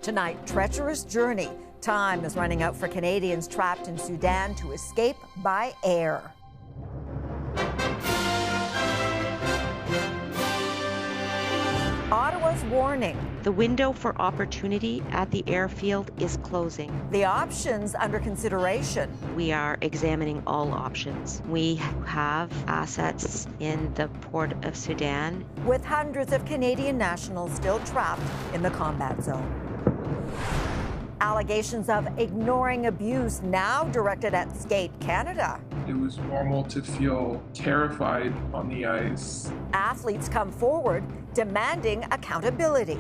Tonight, treacherous journey. Time is running out for Canadians trapped in Sudan to escape by air. Ottawa's warning. The window for opportunity at the airfield is closing. The options under consideration. We are examining all options. We have assets in the port of Sudan. With hundreds of Canadian nationals still trapped in the combat zone. Allegations of ignoring abuse now directed at Skate Canada. It was normal to feel terrified on the ice. Athletes come forward demanding accountability.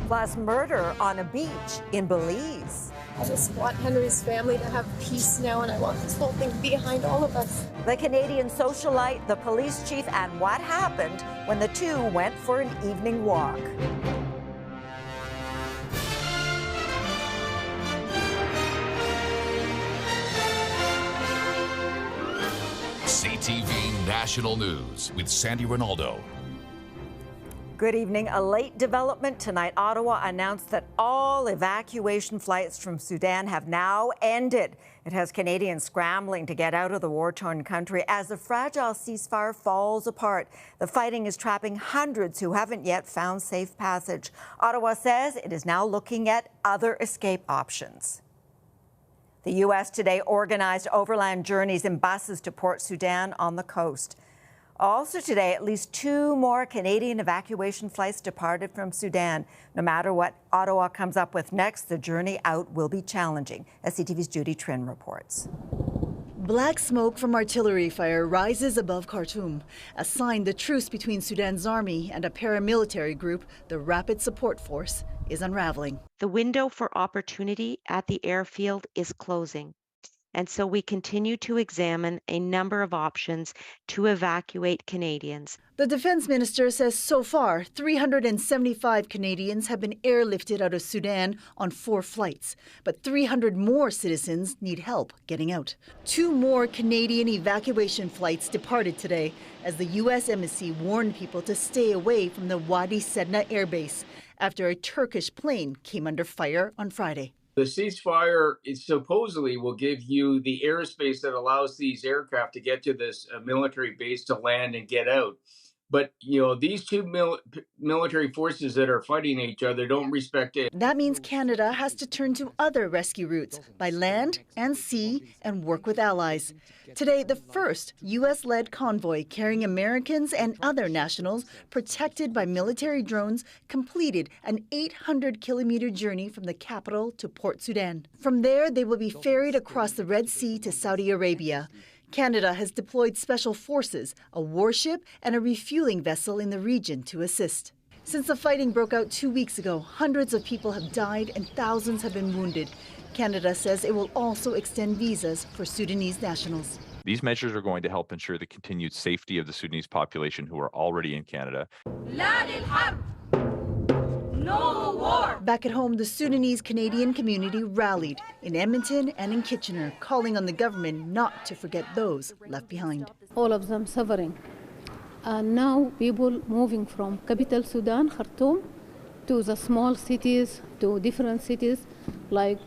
Plus murder on a beach in Belize. I just want Henry's family to have peace now, and I want this whole thing behind all of us. The Canadian socialite, the police chief, and what happened when the two went for an evening walk. CTV National News with Sandy Ronaldo. Good evening. A late development tonight. Ottawa announced that all evacuation flights from Sudan have now ended. It has Canadians scrambling to get out of the war-torn country as the fragile ceasefire falls apart. The fighting is trapping hundreds who haven't yet found safe passage. Ottawa says it is now looking at other escape options. The U.S. today organized overland journeys in buses to Port Sudan on the coast. Also today, at least 2 more Canadian evacuation flights departed from Sudan. No matter what Ottawa comes up with next, the journey out will be challenging, as CTV's Judy Trin reports. Black smoke from artillery fire rises above Khartoum, a sign the truce between Sudan's army and a paramilitary group, the Rapid Support Force, is unraveling. The window for opportunity at the airfield is closing. And so we continue to examine a number of options to evacuate Canadians. The defense minister says so far, 375 Canadians have been airlifted out of Sudan on 4 flights. But 300 more citizens need help getting out. 2 more Canadian evacuation flights departed today as the U.S. Embassy warned people to stay away from the Wadi Sedna airbase after a Turkish plane came under fire on Friday. The ceasefire supposedly will give you the airspace that allows these aircraft to get to this military base to land and get out. But, you know, these two military forces that are fighting each other don't respect it. That means Canada has to turn to other rescue routes by land and sea and work with allies. Today, the first U.S.-led convoy carrying Americans and other nationals protected by military drones completed an 800-kilometer journey from the capital to Port Sudan. From there, they will be ferried across the Red Sea to Saudi Arabia. Canada has deployed special forces, a warship, and a refueling vessel in the region to assist. Since the fighting broke out 2 weeks ago, hundreds of people have died and thousands have been wounded. Canada says it will also extend visas for Sudanese nationals. These measures are going to help ensure the continued safety of the Sudanese population who are already in Canada. No war! Back at home, the Sudanese Canadian community rallied in Edmonton and in Kitchener, calling on the government not to forget those left behind. All of them suffering. And now people moving from capital Sudan, Khartoum, to the small cities, to different cities, like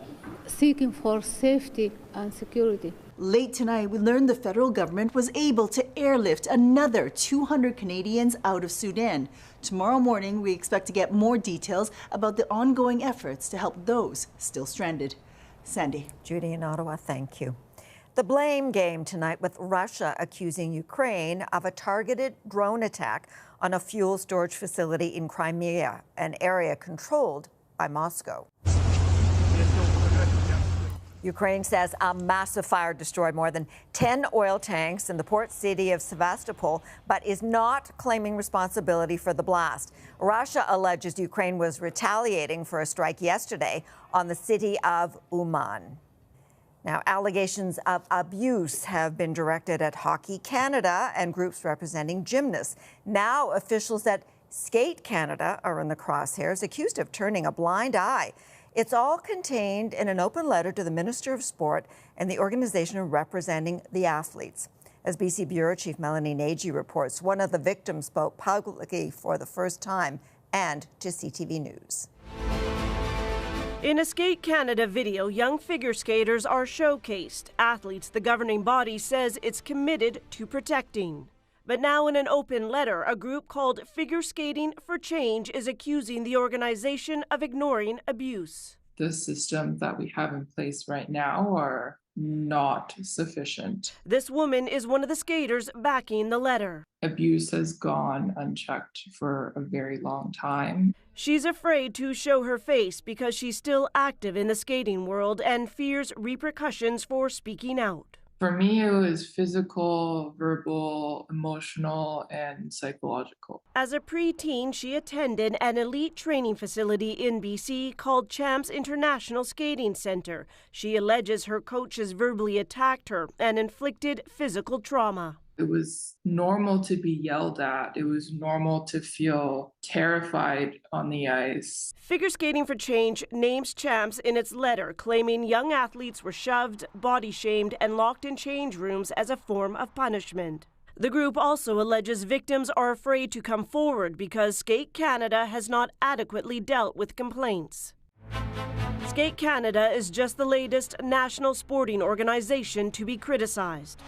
seeking for safety and security. Late tonight, we learned the federal government was able to airlift another 200 Canadians out of Sudan. Tomorrow morning, we expect to get more details about the ongoing efforts to help those still stranded. Sandy. Judy in Ottawa, thank you. The blame game tonight with Russia accusing Ukraine of a targeted drone attack on a fuel storage facility in Crimea, an area controlled by Moscow. Ukraine says a massive fire destroyed more than 10 oil tanks in the port city of Sevastopol, but is not claiming responsibility for the blast. Russia alleges Ukraine was retaliating for a strike yesterday on the city of Uman. Now, allegations of abuse have been directed at Hockey Canada and groups representing gymnasts. Now, officials at Skate Canada are in the crosshairs, accused of turning a blind eye. It's all contained in an open letter to the Minister of Sport and the organization representing the athletes. As BC Bureau Chief Melanie Nagy reports, one of the victims spoke publicly for the first time and to CTV News. In a Skate Canada video, young figure skaters are showcased, athletes the governing body says it's committed to protecting. But now in an open letter, a group called Figure Skating for Change is accusing the organization of ignoring abuse. The systems that we have in place right now are not sufficient. This woman is one of the skaters backing the letter. Abuse has gone unchecked for a very long time. She's afraid to show her face because she's still active in the skating world and fears repercussions for speaking out. For me, it was physical, verbal, emotional, and psychological. As a preteen, she attended an elite training facility in BC called Champs International Skating Center. She alleges her coaches verbally attacked her and inflicted physical trauma. It was normal to be yelled at. It was normal to feel terrified on the ice. Figure Skating for Change names Champs in its letter, claiming young athletes were shoved, body shamed, and locked in change rooms as a form of punishment. The group also alleges victims are afraid to come forward because Skate Canada has not adequately dealt with complaints. Skate Canada is just the latest national sporting organization to be criticized.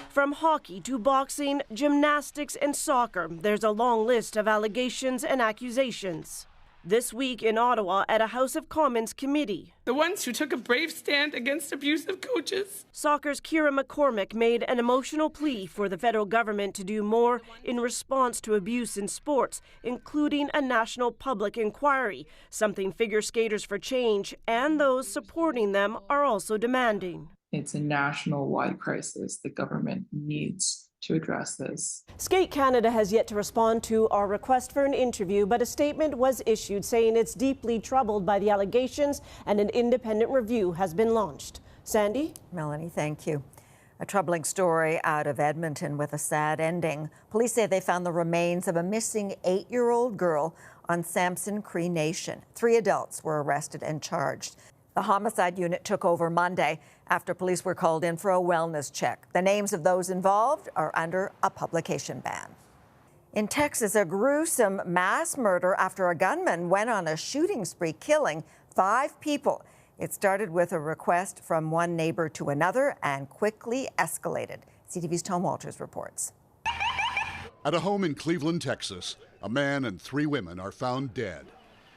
From hockey to boxing, gymnastics, and soccer, there's a long list of allegations and accusations. This week in Ottawa at a House of Commons committee. The ones who took a brave stand against abusive coaches. Soccer's Kira McCormick made an emotional plea for the federal government to do more in response to abuse in sports, including a national public inquiry, something Figure Skaters for Change and those supporting them are also demanding. It's a national-wide crisis. The government needs to address this. Skate Canada has yet to respond to our request for an interview, but a statement was issued saying it's deeply troubled by the allegations and an independent review has been launched. Sandy? Melanie, thank you. A troubling story out of Edmonton with a sad ending. Police say they found the remains of a missing 8-year-old girl on Samson Cree Nation. 3 adults were arrested and charged. The homicide unit took over Monday after police were called in for a wellness check. The names of those involved are under a publication ban. In Texas, a gruesome mass murder after a gunman went on a shooting spree, killing 5 people. It started with a request from one neighbor to another and quickly escalated. CTV's Tom Walters reports. At a home in Cleveland, Texas, a man and 3 women are found dead.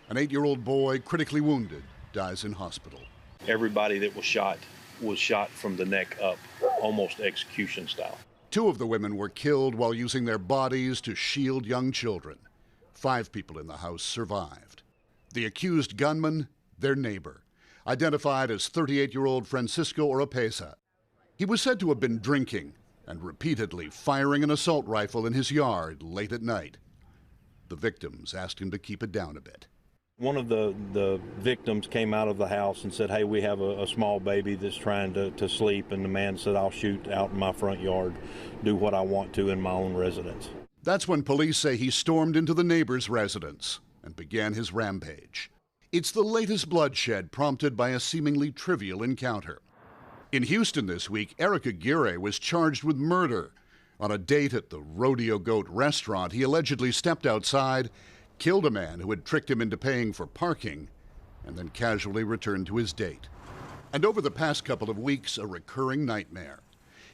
An 8-year-old boy, critically wounded, dies in hospital. Everybody that was shot from the neck up, almost execution style. 2 of the women were killed while using their bodies to shield young children. 5 people in the house survived. The accused gunman, their neighbor, identified as 38-year-old Francisco Oropesa. He was said to have been drinking and repeatedly firing an assault rifle in his yard late at night. The victims asked him to keep it down a bit. One of the victims came out of the house and said, hey, we have a small baby that's trying to sleep. And the man said, I'll shoot out in my front yard, do what I want to in my own residence. That's when police say he stormed into the neighbor's residence and began his rampage. It's the latest bloodshed prompted by a seemingly trivial encounter. In Houston this week, Eric Aguirre was charged with murder. On a date at the Rodeo Goat restaurant, he allegedly stepped outside, killed a man who had tricked him into paying for parking, and then casually returned to his date. And over the past couple of weeks, a recurring nightmare.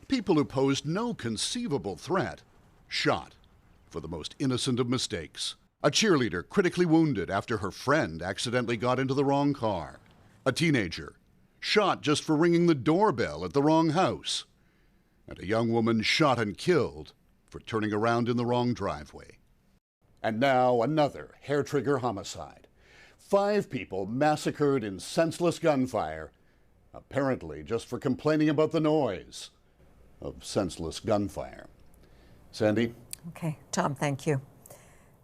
People who posed no conceivable threat, shot for the most innocent of mistakes. A cheerleader critically wounded after her friend accidentally got into the wrong car. A teenager shot just for ringing the doorbell at the wrong house. And a young woman shot and killed for turning around in the wrong driveway. And now another hair-trigger homicide. 5 people massacred in senseless gunfire, apparently just for complaining about the noise of senseless gunfire. Sandy? Okay, Tom, thank you.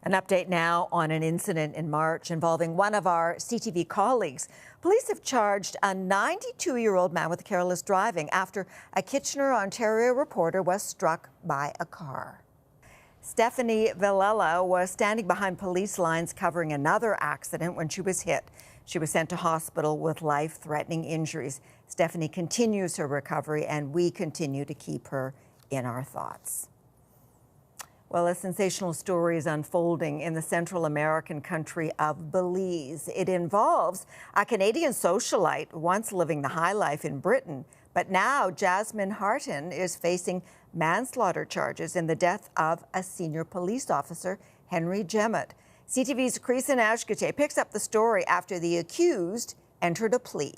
An update now on an incident in March involving one of our CTV colleagues. Police have charged a 92-year-old man with careless driving after a Kitchener, Ontario reporter was struck by a car. Stephanie Villela was standing behind police lines covering another accident when she was hit. She was sent to hospital with life-threatening injuries. Stephanie continues her recovery, and we continue to keep her in our thoughts. Well, a sensational story is unfolding in the Central American country of Belize. It involves a Canadian socialite once living the high life in Britain, but now Jasmine Harton is facing manslaughter charges in the death of a senior police officer, Henry Jemmett. CTV's Creason Ashkate picks up the story after the accused entered a plea.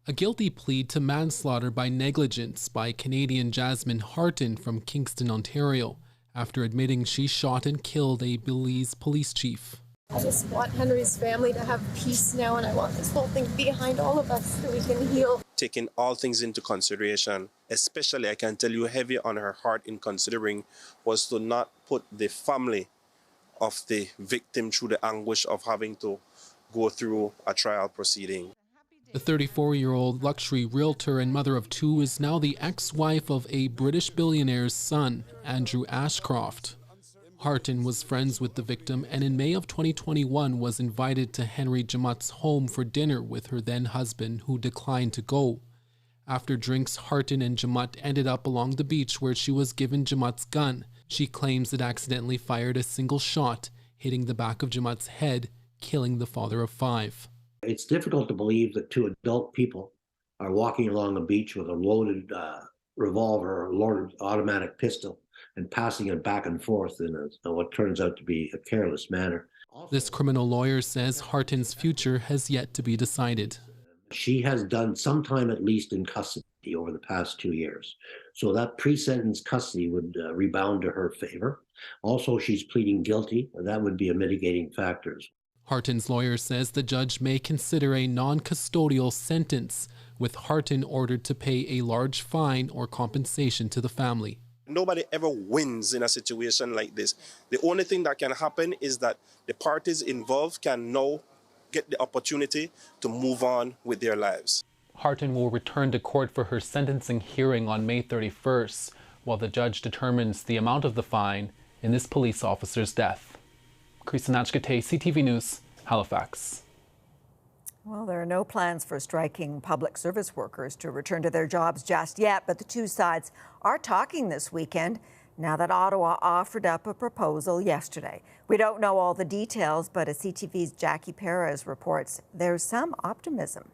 A guilty plea to manslaughter by negligence by Canadian Jasmine Harton from Kingston, Ontario, after admitting she shot and killed a Belize police chief. I just want Henry's family to have peace now, and I want this whole thing behind all of us so we can heal. Taking all things into consideration, especially I can tell you heavy on her heart in considering was to not put the family of the victim through the anguish of having to go through a trial proceeding. The 34-year-old luxury realtor and mother of two is now the ex-wife of a British billionaire's son, Andrew Ashcroft. Harton was friends with the victim and in May of 2021 was invited to Henry Jemett's home for dinner with her then-husband, who declined to go. After drinks, Harton and Jemmett ended up along the beach where she was given Jemett's gun. She claims it accidentally fired a single shot, hitting the back of Jemett's head, killing the father of five. It's difficult to believe that two adult people are walking along a beach with a loaded revolver or loaded automatic pistol and passing it back and forth in what turns out to be a careless manner. This criminal lawyer says Harton's future has yet to be decided. She has done some time at least in custody over the past 2 years. So that pre-sentence custody would rebound to her favor. Also, she's pleading guilty. That would be a mitigating factor. Harton's lawyer says the judge may consider a non-custodial sentence, with Harton ordered to pay a large fine or compensation to the family. Nobody ever wins in a situation like this. The only thing that can happen is that the parties involved can now get the opportunity to move on with their lives. Harton will return to court for her sentencing hearing on May 31st, while the judge determines the amount of the fine in this police officer's death. Creason Ashkate, CTV News, Halifax. Well, there are no plans for striking public service workers to return to their jobs just yet, but the two sides are talking this weekend now that Ottawa offered up a proposal yesterday. We don't know all the details, but as CTV's Jackie Perez reports, there's some optimism.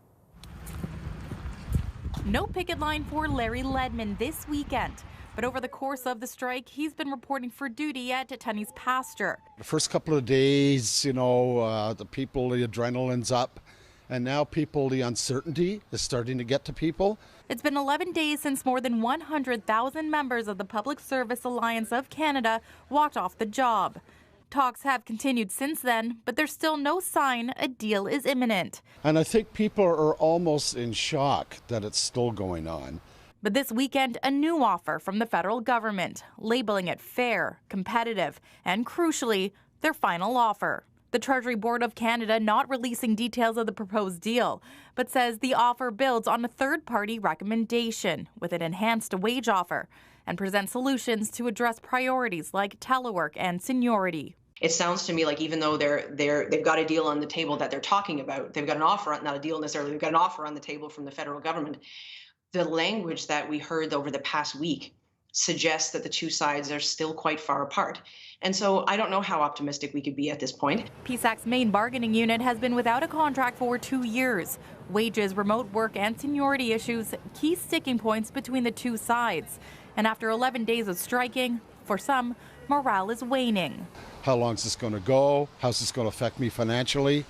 No picket line for Larry Ledman this weekend. But over the course of the strike, he's been reporting for duty at Tunney's pasture. The first couple of days, the people, the adrenaline's up. And now the uncertainty is starting to get to people. It's been 11 days since more than 100,000 members of the Public Service Alliance of Canada walked off the job. Talks have continued since then, but there's still no sign a deal is imminent. And I think people are almost in shock that it's still going on. But this weekend, a new offer from the federal government, labeling it fair, competitive, and crucially, their final offer. The Treasury Board of Canada not releasing details of the proposed deal, but says the offer builds on a third-party recommendation with an enhanced wage offer and presents solutions to address priorities like telework and seniority. It sounds to me like even though they've got a deal on the table that they're talking about, they've got an offer, not a deal necessarily, they've got an offer on the table from the federal government. The language that we heard over the past week suggests that the two sides are still quite far apart. And so I don't know how optimistic we could be at this point. PSAC's main bargaining unit has been without a contract for 2 years. Wages, remote work, and seniority issues, key sticking points between the two sides. And after 11 days of striking, for some, morale is waning. How long is this going to go? How's this going to affect me financially?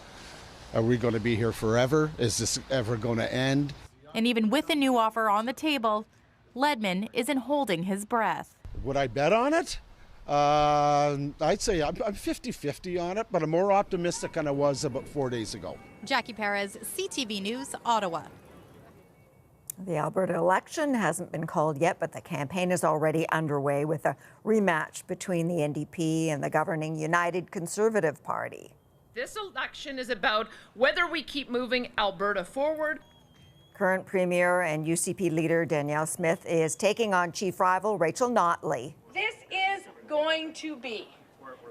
Are we going to be here forever? Is this ever going to end? And even with a new offer on the table, Ledman isn't holding his breath. Would I bet on it? I'd say I'm 50-50 on it, but I'm more optimistic than I was about 4 days ago. Jackie Perez, CTV News, Ottawa. The Alberta election hasn't been called yet, but the campaign is already underway with a rematch between the NDP and the governing United Conservative Party. This election is about whether we keep moving Alberta forward. Current Premier and UCP leader Danielle Smith is taking on chief rival Rachel Notley. This is going to be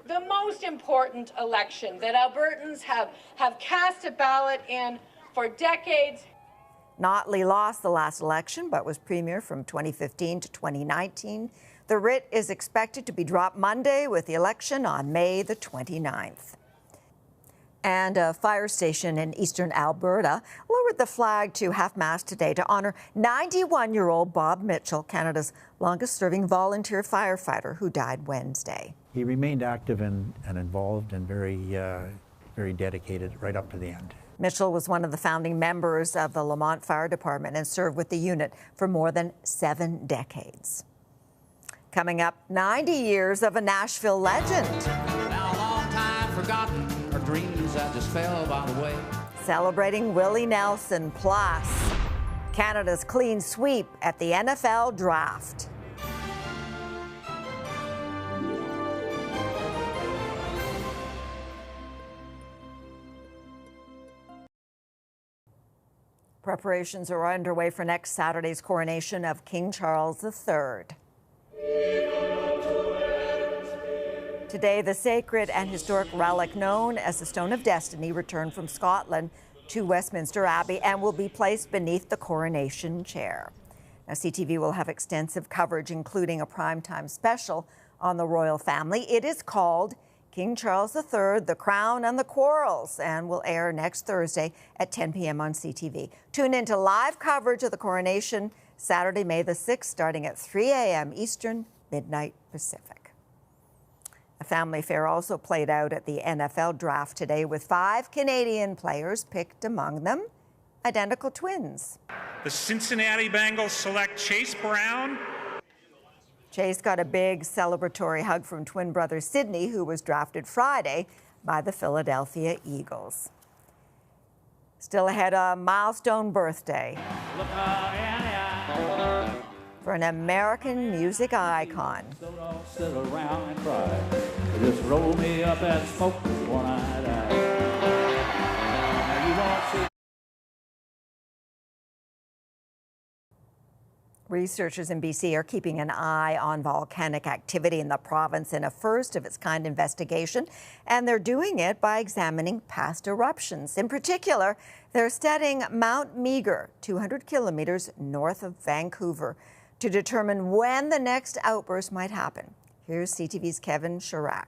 the most important election that Albertans have cast a ballot in for decades. Notley lost the last election but was Premier from 2015 to 2019. The writ is expected to be dropped Monday, with the election on May the 29th. And a fire station in eastern Alberta lowered the flag to half-mast today to honor 91-year-old Bob Mitchell, Canada's longest-serving volunteer firefighter who died Wednesday. He remained active and involved and very dedicated right up to the end. Mitchell was one of the founding members of the Lamont Fire Department and served with the unit for more than 7 decades. Coming up, 90 years of a Nashville legend. Now a long time forgotten, our dreams that just fell by the way. Celebrating Willie Nelson, plus Canada's clean sweep at the NFL Draft. Preparations are underway for next Saturday's coronation of King Charles III. Today, the sacred and historic relic known as the Stone of Destiny returned from Scotland to Westminster Abbey and will be placed beneath the coronation chair. Now, CTV will have extensive coverage, including a primetime special on the royal family. It is called King Charles III, The Crown and the Quarrels, and will air next Thursday at 10 p.m. on CTV. Tune in to live coverage of the coronation Saturday, May the 6th, starting at 3 a.m. Eastern, midnight Pacific. A family fair also played out at the NFL Draft today, with 5 Canadian players picked, among them identical twins. The Cincinnati Bengals select Chase Brown. Chase got a big celebratory hug from twin brother Sidney, who was drafted Friday by the Philadelphia Eagles. Still ahead, a milestone birthday for an American music icon. So don't sit around and cry. Just roll me up and smoke one I die. Now you won't see. Researchers in BC are keeping an eye on volcanic activity in the province in a first-of-its-kind investigation, and they're doing it by examining past eruptions. In particular, they're studying Mount Meager, 200 kilometers north of Vancouver, to determine when the next outburst might happen. Here's CTV's Kevin Chirac.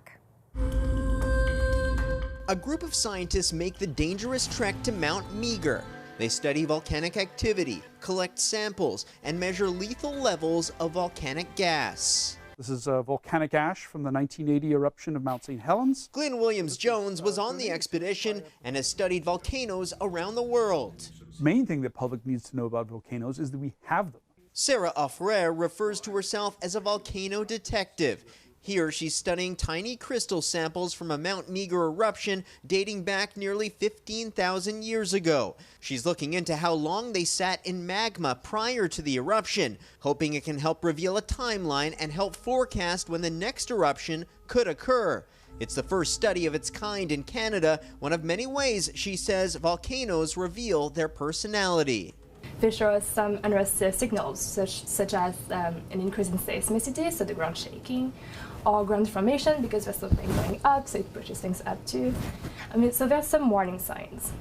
A group of scientists make the dangerous trek to Mount Meager. They study volcanic activity, collect samples, and measure lethal levels of volcanic gas. This is volcanic ash from the 1980 eruption of Mount St. Helens. Glenn Williams-Jones was on the expedition and has studied volcanoes around the world. The main thing the public needs to know about volcanoes is that we have them. Sarah Offrere refers to herself as a volcano detective. Here, she's studying tiny crystal samples from a Mount Meager eruption dating back nearly 15,000 years ago. She's looking into how long they sat in magma prior to the eruption, hoping it can help reveal a timeline and help forecast when the next eruption could occur. It's the first study of its kind in Canada, one of many ways, she says, volcanoes reveal their personality. They show us some unrested signals, such as an increase in seismicity, so the ground shaking, or ground formation, because there's something going up, so it pushes things up too. So there's some warning signs.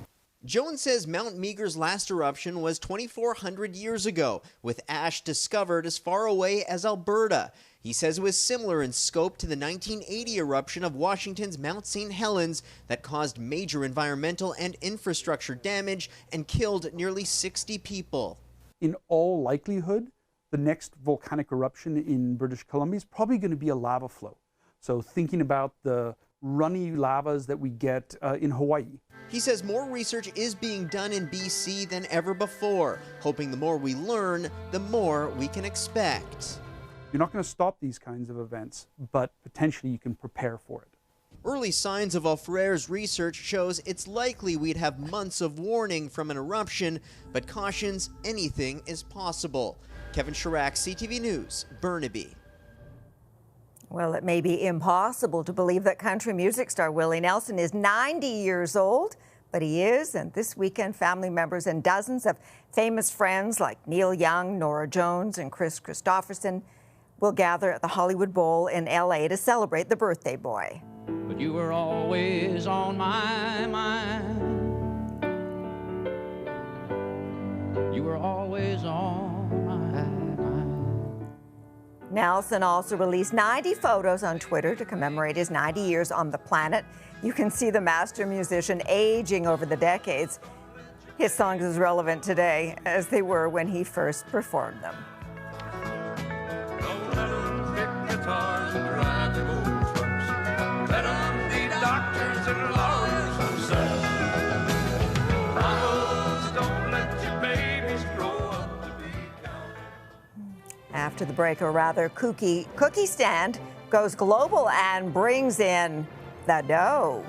Jones says Mount Meager's last eruption was 2,400 years ago, with ash discovered as far away as Alberta. He says it was similar in scope to the 1980 eruption of Washington's Mount St. Helens that caused major environmental and infrastructure damage and killed nearly 60 people. In all likelihood, the next volcanic eruption in British Columbia is probably going to be a lava flow. So thinking about the runny lavas that we get in Hawaii. He says more research is being done in BC than ever before, hoping the more we learn, the more we can expect. You're not going to stop these kinds of events, but potentially you can prepare for it. Early signs of Offrere's research shows it's likely we'd have months of warning from an eruption, but cautions anything is possible. Kevin Chirac, CTV News, Burnaby. Well, it may be impossible to believe that country music star Willie Nelson is 90 years old, but he is, and this weekend family members and dozens of famous friends like Neil Young, Norah Jones, and Chris Christopherson will gather at the Hollywood Bowl in LA to celebrate the birthday boy. But you were always on my mind. You were always on my mind. Nelson also released 90 photos on Twitter to commemorate his 90 years on the planet. You can see the master musician aging over the decades. His songs as relevant today as they were when he first performed them. After the break, a rather kooky cookie stand goes global and brings in the dough.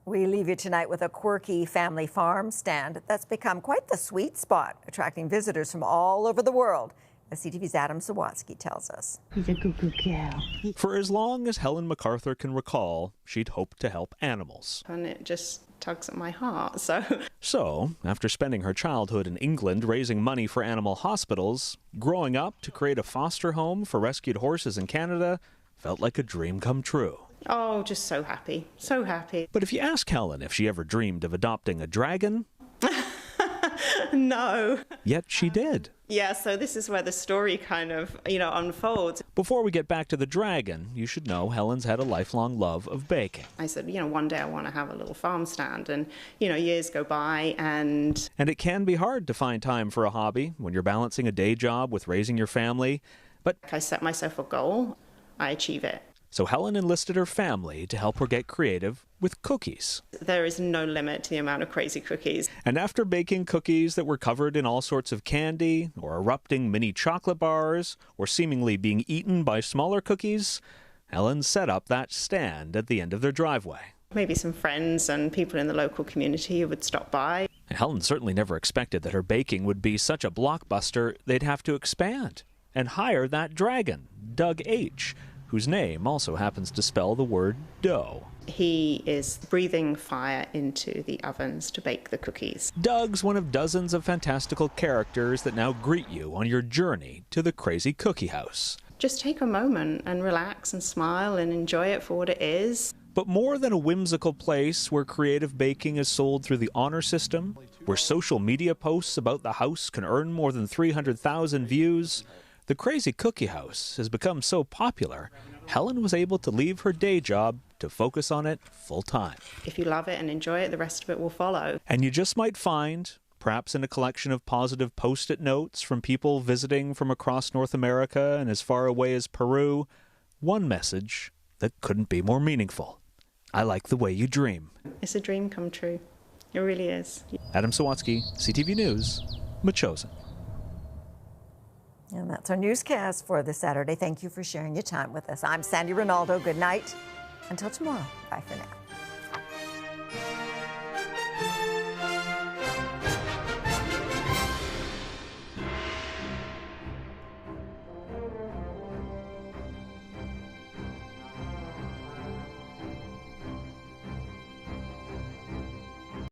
We leave you tonight with a quirky family farm stand that's become quite the sweet spot, attracting visitors from all over the world, as CTV's Adam Sawatsky tells us. He's a cuckoo cow. For as long as Helen MacArthur can recall, she'd hoped to help animals. And it just tugs at my heart, So, after spending her childhood in England raising money for animal hospitals, growing up to create a foster home for rescued horses in Canada felt like a dream come true. Oh, just so happy, so happy. But if you ask Helen if she ever dreamed of adopting a dragon, no. Yet she did. Yeah, so this is where the story kind of, unfolds. Before we get back to the dragon, you should know Helen's had a lifelong love of baking. I said, one day I want to have a little farm stand, and, years go by and... And it can be hard to find time for a hobby when you're balancing a day job with raising your family, but... I set myself a goal, I achieve it. So Helen enlisted her family to help her get creative with cookies. There is no limit to the amount of crazy cookies. And after baking cookies that were covered in all sorts of candy, or erupting mini chocolate bars, or seemingly being eaten by smaller cookies, Helen set up that stand at the end of their driveway. Maybe some friends and people in the local community would stop by. And Helen certainly never expected that her baking would be such a blockbuster they'd have to expand and hire that dragon, Doug H., whose name also happens to spell the word dough. He is breathing fire into the ovens to bake the cookies. Doug's one of dozens of fantastical characters that now greet you on your journey to the crazy cookie house. Just take a moment and relax and smile and enjoy it for what it is. But more than a whimsical place where creative baking is sold through the honor system, where social media posts about the house can earn more than 300,000 views, the Crazy Cookie House has become so popular, Helen was able to leave her day job to focus on it full time. If you love it and enjoy it, the rest of it will follow. And you just might find, perhaps in a collection of positive post-it notes from people visiting from across North America and as far away as Peru, one message that couldn't be more meaningful. I like the way you dream. It's a dream come true. It really is. Adam Sawatsky, CTV News, Metchosin. And that's our newscast for this Saturday. Thank you for sharing your time with us. I'm Sandy Ronaldo. Good night. Until tomorrow. Bye for now.